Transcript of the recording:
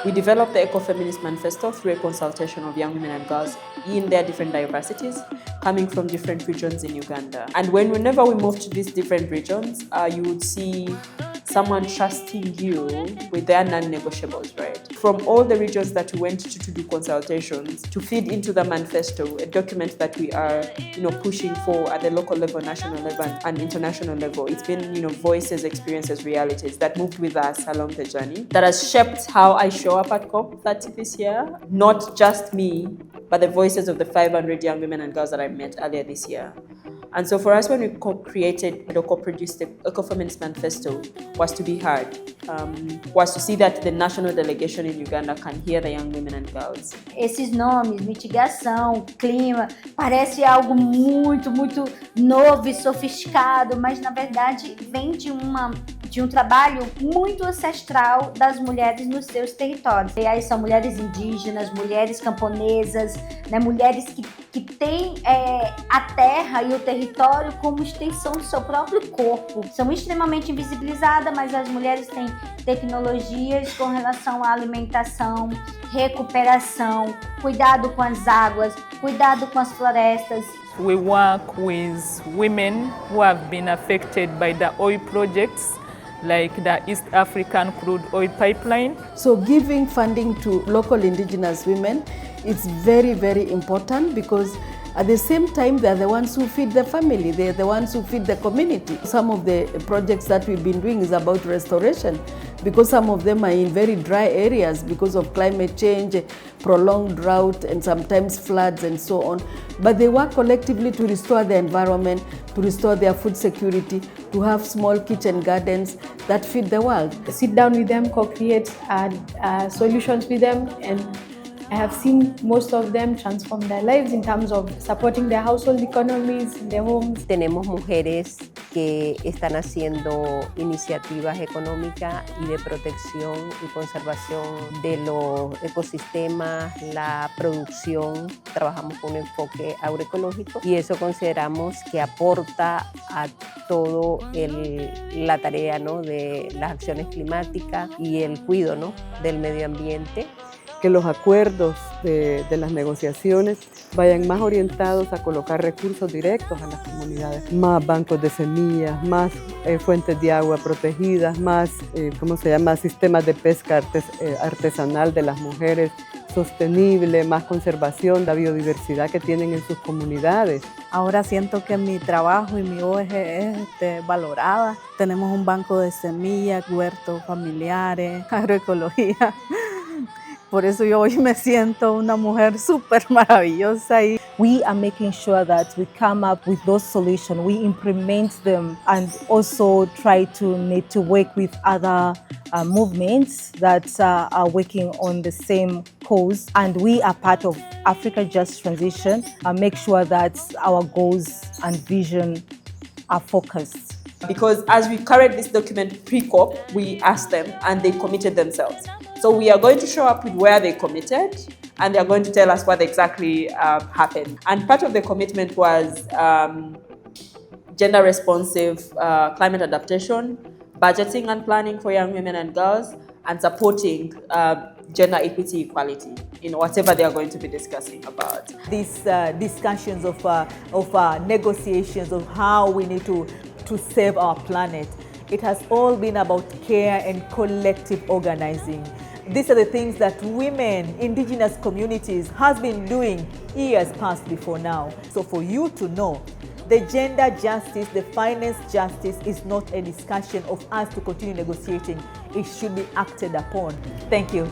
We developed the Ecofeminist Manifesto through a consultation of young women and girls in their different diversities, coming from different regions in Uganda. And whenever we move to these different regions, you would see someone trusting you with their non-negotiables, right? From all the regions that we went to do consultations, to feed into the manifesto, a document that we are, pushing for at the local level, national level, and international level. It's been, voices, experiences, realities that moved with us along the journey, that has shaped how I show up at COP30 this year. Not just me, but the voices of the 500 young women and girls that I met earlier this year. And so for us, when we co-created or co-produced the Ecofeminist Manifesto, was to be heard, was to see that the national delegation in Uganda can hear the young women and girls. Esses nomes, mitigação, clima, parece algo muito, muito novo e sofisticado, mas na verdade vem de um trabalho muito ancestral das mulheres nos seus territórios. E aí são mulheres indígenas, mulheres camponesas, né, mulheres que têm a terra e o território como extensão do seu próprio corpo. São extremamente invisibilizadas, mas as mulheres têm tecnologias com relação à alimentação, recuperação, cuidado com as águas, cuidado com as florestas. We work with women who have been affected by the oil projects, like the East African crude oil pipeline. So giving funding to local indigenous women is very, very important, because at the same time they are the ones who feed the family, they are the ones who feed the community. Some of the projects that we've been doing is about restoration, because some of them are in very dry areas because of climate change, prolonged drought, and sometimes floods and so on. But they work collectively to restore the environment, to restore their food security, to have small kitchen gardens that feed the world. Sit down with them, co-create solutions with them, and I have seen most of them transform their lives in terms of supporting their household economies, their homes. Tenemos mujeres que están haciendo iniciativas económicas y de protección y conservación de los ecosistemas, la producción. Trabajamos con un enfoque agroecológico y eso consideramos que aporta a todo la tarea, ¿no?, de las acciones climáticas y el cuidado, ¿no?, del medio ambiente. Que los acuerdos de las negociaciones vayan más orientados a colocar recursos directos a las comunidades, más bancos de semillas, más fuentes de agua protegidas, más sistemas de pesca artesanal de las mujeres sostenible, más conservación de la biodiversidad que tienen en sus comunidades. Ahora siento que mi trabajo y mi ONG es valorada. Tenemos un banco de semillas, huertos familiares, agroecología. Por eso yo hoy me siento una mujer súper maravillosa. We are making sure that we come up with those solutions, we implement them, and also try to work with other movements that are working on the same cause. And we are part of Africa Just Transition and make sure that our goals and vision are focused. Because as we carried this document pre-COP, we asked them and they committed themselves. So we are going to show up with where they committed, and they are going to tell us what exactly happened. And part of the commitment was gender-responsive climate adaptation, budgeting and planning for young women and girls, and supporting gender equity, equality in whatever they are going to be discussing about. These discussions of negotiations of how we need to save our planet, it has all been about care and collective organizing. These are the things that women, indigenous communities has been doing years past before now. So for you to know, the gender justice, the finance justice is not a discussion of us to continue negotiating. It should be acted upon. Thank you.